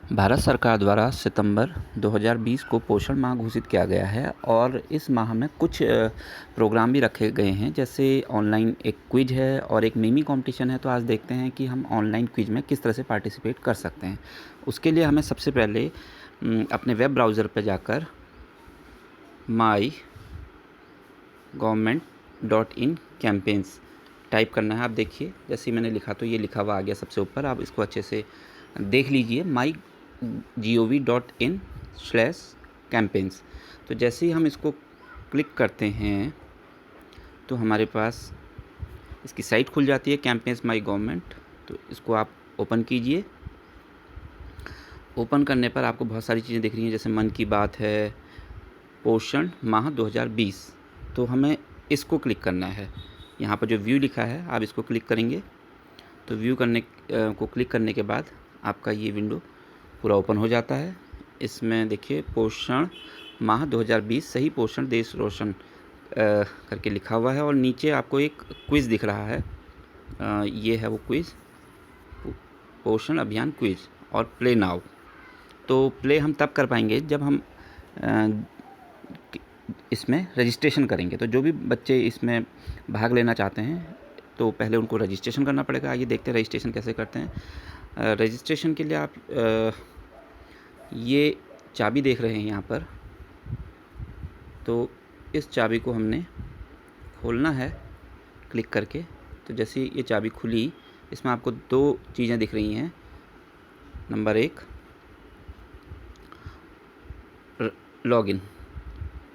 भारत सरकार द्वारा सितंबर 2020 को पोषण माह घोषित किया गया है और इस माह में कुछ प्रोग्राम भी रखे गए हैं। जैसे ऑनलाइन एक क्विज है और एक मिमी कंपटीशन है। तो आज देखते हैं कि हम ऑनलाइन क्विज में किस तरह से पार्टिसिपेट कर सकते हैं। उसके लिए हमें सबसे पहले अपने वेब ब्राउज़र पर जाकर my government.in कैंपेन्स टाइप करना है। आप देखिए, जैसे ही मैंने लिखा तो ये लिखा हुआ आ गया सबसे ऊपर। आप इसको अच्छे से देख लीजिए, my.gov.in/campaigns। तो जैसे ही हम इसको क्लिक करते हैं तो हमारे पास इसकी साइट खुल जाती है, कैंपेन्स माई गवर्नमेंट। तो इसको आप ओपन कीजिए। ओपन करने पर आपको बहुत सारी चीज़ें दिख रही हैं, जैसे मन की बात है, पोषण माह 2020। तो हमें इसको क्लिक करना है। यहाँ पर जो व्यू लिखा है आप इसको क्लिक करेंगे तो व्यू को क्लिक करने के बाद आपका ये विंडो पूरा ओपन हो जाता है। इसमें देखिए, पोषण माह 2020 सही पोषण देश रोशन करके लिखा हुआ है और नीचे आपको एक क्विज़ दिख रहा है। ये है वो क्विज़, पोषण अभियान क्विज़, और प्ले नाउ। तो प्ले हम तब कर पाएंगे जब हम इसमें रजिस्ट्रेशन करेंगे। तो जो भी बच्चे इसमें भाग लेना चाहते हैं तो पहले उनको रजिस्ट्रेशन करना पड़ेगा। आइए देखते हैं रजिस्ट्रेशन कैसे करते हैं। रजिस्ट्रेशन के लिए आप ये चाबी देख रहे हैं यहाँ पर, तो इस चाबी को हमने खोलना है क्लिक करके। तो जैसे ये चाबी खुली, इसमें आपको दो चीज़ें दिख रही हैं। नंबर 1 लॉगिन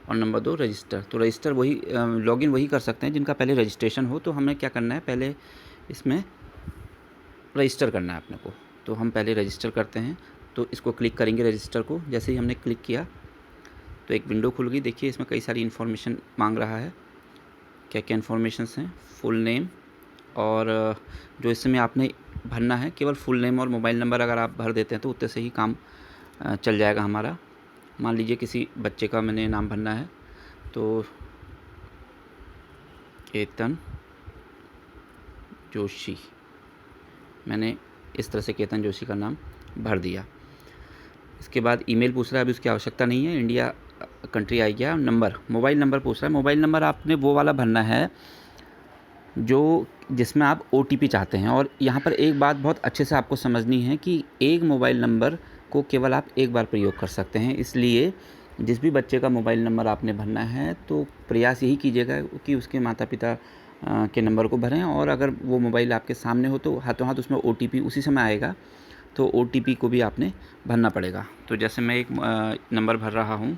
और नंबर 2 रजिस्टर। तो रजिस्टर वही, लॉगिन वही कर सकते हैं जिनका पहले रजिस्ट्रेशन हो। तो हमें क्या करना है, पहले इसमें रजिस्टर करना है अपने को। तो हम पहले रजिस्टर करते हैं। तो इसको क्लिक करेंगे रजिस्टर को। जैसे ही हमने क्लिक किया तो एक विंडो खुल गई। देखिए, इसमें कई सारी इन्फॉर्मेशन मांग रहा है। क्या क्या इन्फॉर्मेशंस हैं, फुल नेम, और जो इसमें आपने भरना है केवल फुल नेम और मोबाइल नंबर अगर आप भर देते हैं तो उतने से ही काम चल जाएगा हमारा। मान लीजिए किसी बच्चे का मैंने नाम भरना है, तो केतन जोशी, मैंने इस तरह से केतन जोशी का नाम भर दिया। इसके बाद ईमेल पूछ रहा है, अभी उसकी आवश्यकता नहीं है, इंडिया कंट्री आ गया। नंबर, मोबाइल नंबर पूछ रहा है। मोबाइल नंबर आपने वो वाला भरना है जो जिसमें आप OTP चाहते हैं। और यहाँ पर एक बात बहुत अच्छे से आपको समझनी है कि एक मोबाइल नंबर को केवल आप एक बार प्रयोग कर सकते हैं। इसलिए जिस भी बच्चे का मोबाइल नंबर आपने भरना है तो प्रयास यही कीजिएगा कि उसके माता पिता के नंबर को भरें, और अगर वो मोबाइल आपके सामने हो तो हाथों हाथ उसमें OTP उसी समय आएगा, तो OTP को भी आपने भरना पड़ेगा। तो जैसे मैं एक नंबर भर रहा हूँ,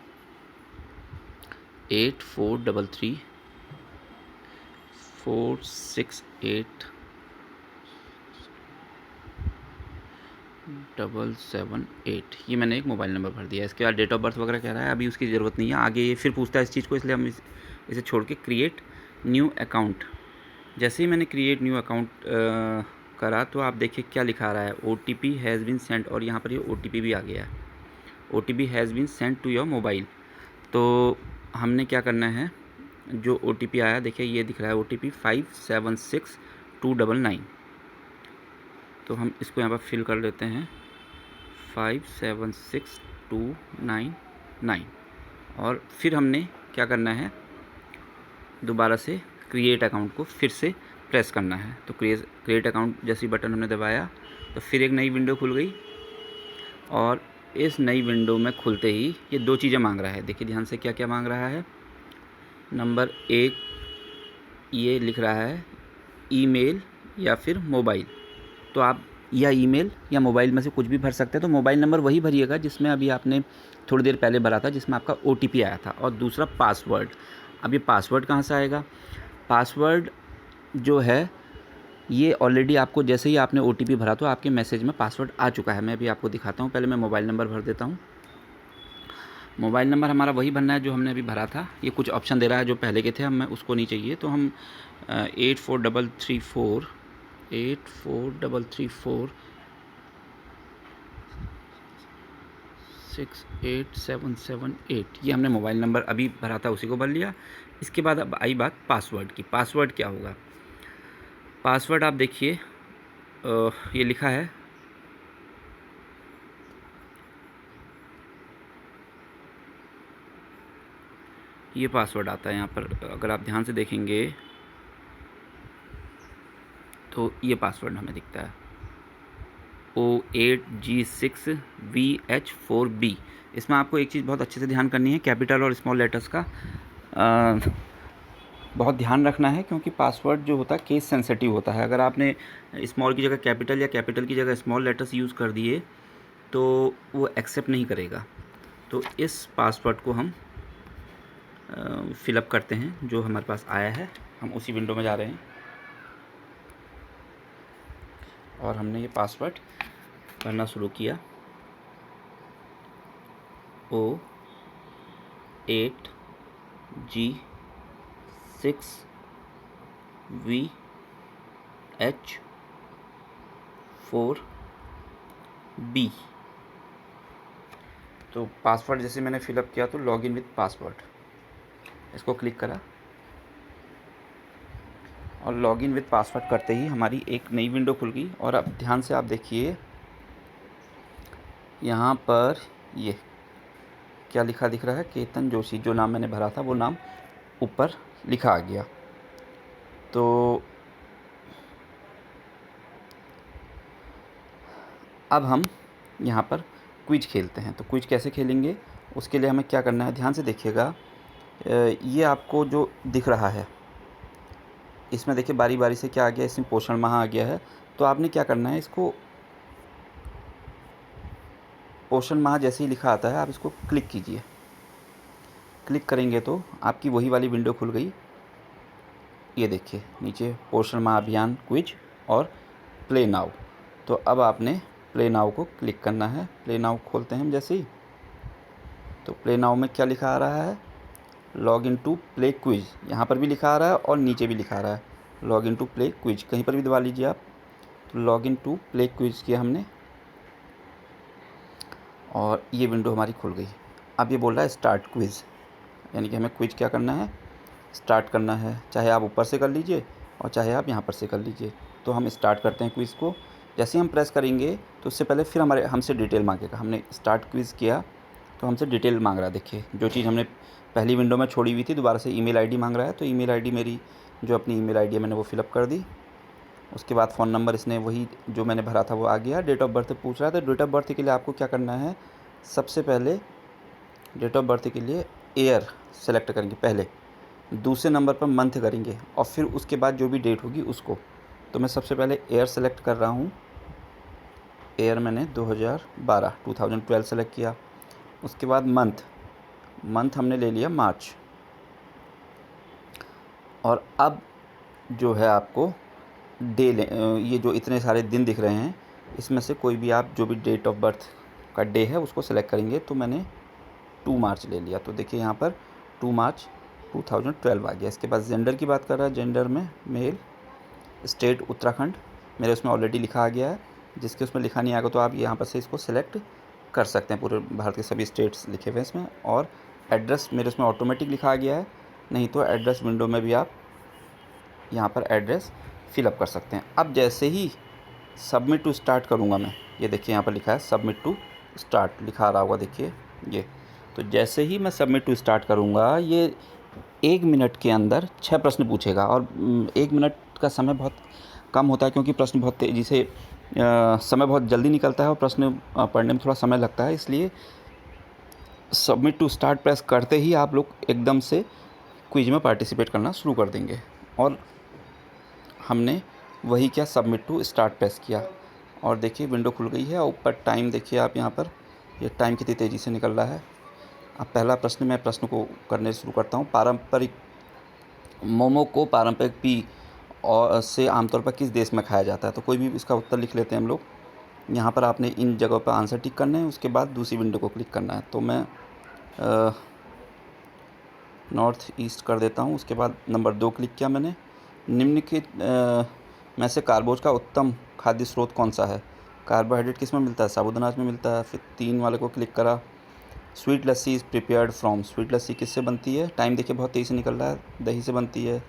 8433468778। ये मैंने एक मोबाइल नंबर भर दिया। इसके बाद डेट ऑफ बर्थ वगैरह कह रहा है, अभी उसकी ज़रूरत नहीं है। आगे ये फिर पूछता है इस चीज़ को, इसलिए हम इसे छोड़ के क्रिएट न्यू अकाउंट। जैसे ही मैंने क्रिएट न्यू अकाउंट करा तो आप देखिए क्या लिखा रहा है, OTP हैज़ बीन सेंड, और यहाँ पर ये OTP भी आ गया है, OTP has been send to your mobile. तो हमने क्या करना है, जो OTP आया देखिए ये दिख रहा है, OTP 576299। तो हम इसको यहाँ पर फिल कर लेते हैं, 576299। और फिर हमने क्या करना है, दोबारा से क्रिएट अकाउंट को फिर से प्रेस करना है। तो क्रिएट अकाउंट जैसी बटन हमने दबाया तो फिर एक नई विंडो खुल गई, और इस नई विंडो में खुलते ही ये दो चीज़ें मांग रहा है। देखिए ध्यान से क्या क्या मांग रहा है। नंबर 1 ये लिख रहा है ईमेल या फिर मोबाइल। तो आप या ईमेल या मोबाइल में से कुछ भी भर सकते हैं। तो मोबाइल नंबर वही भरिएगा जिसमें अभी आपने थोड़ी देर पहले भरा था, जिसमें आपका OTP आया था। और दूसरा पासवर्ड। अब ये पासवर्ड कहाँ से आएगा, पासवर्ड जो है ये ऑलरेडी आपको, जैसे ही आपने OTP भरा तो आपके मैसेज में पासवर्ड आ चुका है। मैं अभी आपको दिखाता हूँ। पहले मैं मोबाइल नंबर भर देता हूँ। मोबाइल नंबर हमारा वही भरना है जो हमने अभी भरा था। ये कुछ ऑप्शन दे रहा है जो पहले के थे, हमें उसको नहीं चाहिए। तो हम 8433468778, ये हमने मोबाइल नंबर अभी भरा था उसी को भर लिया। इसके बाद अब आई बात पासवर्ड की। पासवर्ड क्या होगा, पासवर्ड आप देखिए ये लिखा है ये पासवर्ड आता है यहाँ पर, अगर आप ध्यान से देखेंगे तो ये पासवर्ड हमें दिखता है O8G6VH4B। इसमें आपको एक चीज़ बहुत अच्छे से ध्यान करनी है, कैपिटल और स्मॉल लेटर्स का बहुत ध्यान रखना है, क्योंकि पासवर्ड जो होता है केस सेंसिटिव होता है। अगर आपने स्मॉल की जगह कैपिटल या कैपिटल की जगह स्मॉल लेटर्स यूज़ कर दिए तो वो एक्सेप्ट नहीं करेगा। तो इस पासवर्ड को हम फिलअप करते हैं जो हमारे पास आया है। हम उसी विंडो में जा रहे हैं और हमने ये पासवर्ड भरना शुरू किया। O8G6VH4B। तो पासवर्ड जैसे मैंने फिलअप किया तो लॉगिन विद पासवर्ड, इसको क्लिक करा और लॉगिन विद पासवर्ड करते ही हमारी एक नई विंडो खुल गई। और अब ध्यान से आप देखिए, यहाँ पर ये क्या लिखा दिख रहा है, केतन जोशी, जो नाम मैंने भरा था वो नाम ऊपर लिखा आ गया। तो अब हम यहाँ पर क्विज खेलते हैं। तो क्विज कैसे खेलेंगे, उसके लिए हमें क्या करना है, ध्यान से देखिएगा। ये आपको जो दिख रहा है इसमें देखिए बारी बारी से क्या आ गया, इसमें पोषण माह आ गया है। तो आपने क्या करना है, इसको पोषण माह जैसे ही लिखा आता है आप इसको क्लिक कीजिए। क्लिक करेंगे तो आपकी वही वाली विंडो खुल गई। ये देखिए नीचे पोषण माह अभियान क्विज और प्ले नाउ। तो अब आपने प्ले नाउ को क्लिक करना है। प्ले नाउ खोलते हैं हम जैसे ही, तो प्ले नाउ में क्या लिखा आ रहा है, log in to play quiz. यहाँ पर भी लिखा आ रहा है और नीचे भी लिखा आ रहा है log in to play quiz, कहीं पर भी दबा लीजिए आप। तो log in to play quiz किया हमने और ये विंडो हमारी खुल गई। अब ये बोल रहा है स्टार्ट क्विज़, यानी कि हमें क्विज क्या करना है, स्टार्ट करना है। चाहे आप ऊपर से कर लीजिए और चाहे आप यहाँ पर से कर लीजिए। तो हम स्टार्ट करते हैं क्विज़ को। जैसे ही हम प्रेस करेंगे तो उससे पहले फिर हमसे डिटेल मांगेगा। हमने स्टार्ट क्विज़ किया तो हमसे डिटेल मांग रहा है। देखिए जो चीज़ हमने पहली विंडो में छोड़ी हुई थी, दोबारा से ईमेल आईडी मांग रहा है। तो ईमेल आईडी मेरी जो अपनी ईमेल आईडी है मैंने वो फिलअप कर दी। उसके बाद फ़ोन नंबर इसने वही जो मैंने भरा था वो आ गया। डेट ऑफ बर्थ पूछ रहा है, तो डेट ऑफ बर्थ के लिए आपको क्या करना है, सबसे पहले डेट ऑफ बर्थ के लिए ईयर सेलेक्ट करेंगे पहले, दूसरे नंबर पर मंथ करेंगे और फिर उसके बाद जो भी डेट होगी उसको। तो मैं सबसे पहले ईयर सेलेक्ट कर रहा हूँ। ईयर मैंने 2012 सेलेक्ट किया। उसके बाद मंथ हमने ले लिया मार्च। और अब जो है आपको ये जो इतने सारे दिन दिख रहे हैं इसमें से कोई भी आप जो भी डेट ऑफ बर्थ का डे है उसको सेलेक्ट करेंगे। तो मैंने 2 मार्च ले लिया। तो देखिए यहाँ पर 2 मार्च 2012 आ गया। इसके बाद जेंडर की बात कर रहा है, जेंडर में मेल, स्टेट उत्तराखंड मेरे उसमें ऑलरेडी लिखा आ गया है। जिसके उसमें लिखा नहीं आएगा तो आप यहाँ पर से इसको सेलेक्ट कर सकते हैं, पूरे भारत के सभी स्टेट्स लिखे हुए हैं इसमें। और एड्रेस मेरे उसमें ऑटोमेटिक लिखा आ गया है, नहीं तो एड्रेस विंडो में भी आप यहाँ पर एड्रेस फिलअप कर सकते हैं। अब जैसे ही सबमिट टू स्टार्ट करूँगा मैं, ये देखिए यहाँ पर लिखा है सबमिट टू स्टार्ट लिखा आ रहा होगा, देखिए ये। तो जैसे ही मैं सबमिट टू स्टार्ट करूँगा, ये 1 मिनट के अंदर 6 प्रश्न पूछेगा। और 1 मिनट का समय बहुत कम होता है, क्योंकि प्रश्न बहुत तेज़ी से समय बहुत जल्दी निकलता है और प्रश्न पढ़ने में थोड़ा समय लगता है। इसलिए सबमिट टू स्टार्ट प्रेस करते ही आप लोग एकदम से क्विज में पार्टिसिपेट करना शुरू कर देंगे। और हमने वही क्या, सबमिट टू स्टार्ट प्रेस किया और देखिए विंडो खुल गई है। और ऊपर टाइम देखिए आप, यहाँ पर ये टाइम कितनी तेज़ी से निकल रहा है। अब पहला प्रश्न, मैं प्रश्न को करने शुरू करता हूँ। पारंपरिक मोमो को पारंपरिक पी और से आमतौर पर किस देश में खाया जाता है। तो कोई भी इसका उत्तर लिख लेते हैं हम लोग। यहाँ पर आपने इन जगहों पर आंसर टिक करना है, उसके बाद दूसरी विंडो को क्लिक करना है। तो मैं नॉर्थ ईस्ट कर देता हूँ। उसके बाद नंबर 2 क्लिक किया मैंने। निम्नलिखित में से कार्बोज का उत्तम खाद्य स्रोत कौन सा है। कार्बोहाइड्रेट किस में मिलता है, साबुत अनाज में मिलता है। फिर 3 वाले को क्लिक करा। Sweet lassi is prepared from, sweet lassi किससे बनती है, टाइम देखिए बहुत तेज़ी से निकल रहा है, दही से बनती है।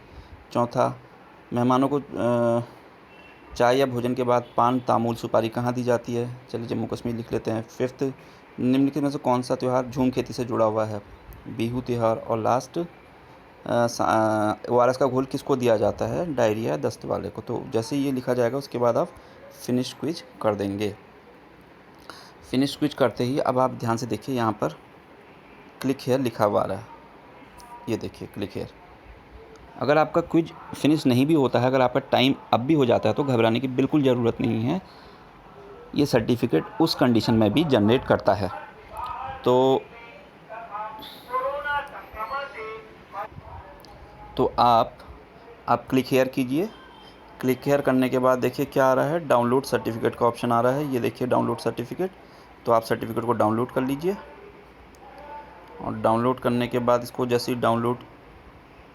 चौथा, मेहमानों को चाय या भोजन के बाद पान, तामुल, सुपारी कहाँ दी जाती है, चलिए जम्मू कश्मीर लिख लेते हैं। 5th, निम्नलिखित में से कौन सा त्यौहार झूम खेती से जुड़ा हुआ है। बिहू त्योहार और लास्ट ORS का घोल किसको दिया जाता है, डायरिया दस्त वाले को। तो जैसे ये लिखा जाएगा उसके बाद आप फिनिश क्विज कर देंगे। फिनिश क्विज करते ही अब आप ध्यान से देखिए, यहाँ पर क्लिक हेयर लिखा हुआ आ रहा है, ये देखिए क्लिक हेयर। अगर आपका क्विज फिनिश नहीं भी होता है, अगर आपका टाइम अब भी हो जाता है, तो घबराने की बिल्कुल ज़रूरत नहीं है। ये सर्टिफिकेट उस कंडीशन में भी जनरेट करता है। तो आप क्लिक हेयर कीजिए। क्लिक हेयर करने के बाद देखिए क्या आ रहा है, डाउनलोड सर्टिफिकेट का ऑप्शन आ रहा है। ये देखिए डाउनलोड सर्टिफिकेट। तो आप सर्टिफिकेट को डाउनलोड कर लीजिए, और डाउनलोड करने के बाद इसको जैसे ही डाउनलोड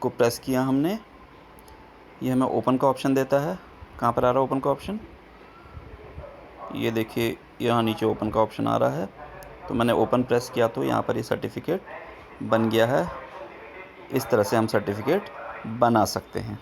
को प्रेस किया हमने, ये हमें ओपन का ऑप्शन देता है। कहाँ पर आ रहा है ओपन का ऑप्शन, ये देखिए यहाँ नीचे ओपन का ऑप्शन आ रहा है। तो मैंने ओपन प्रेस किया तो यहाँ पर ये सर्टिफिकेट बन गया है। इस तरह से हम सर्टिफिकेट बना सकते हैं।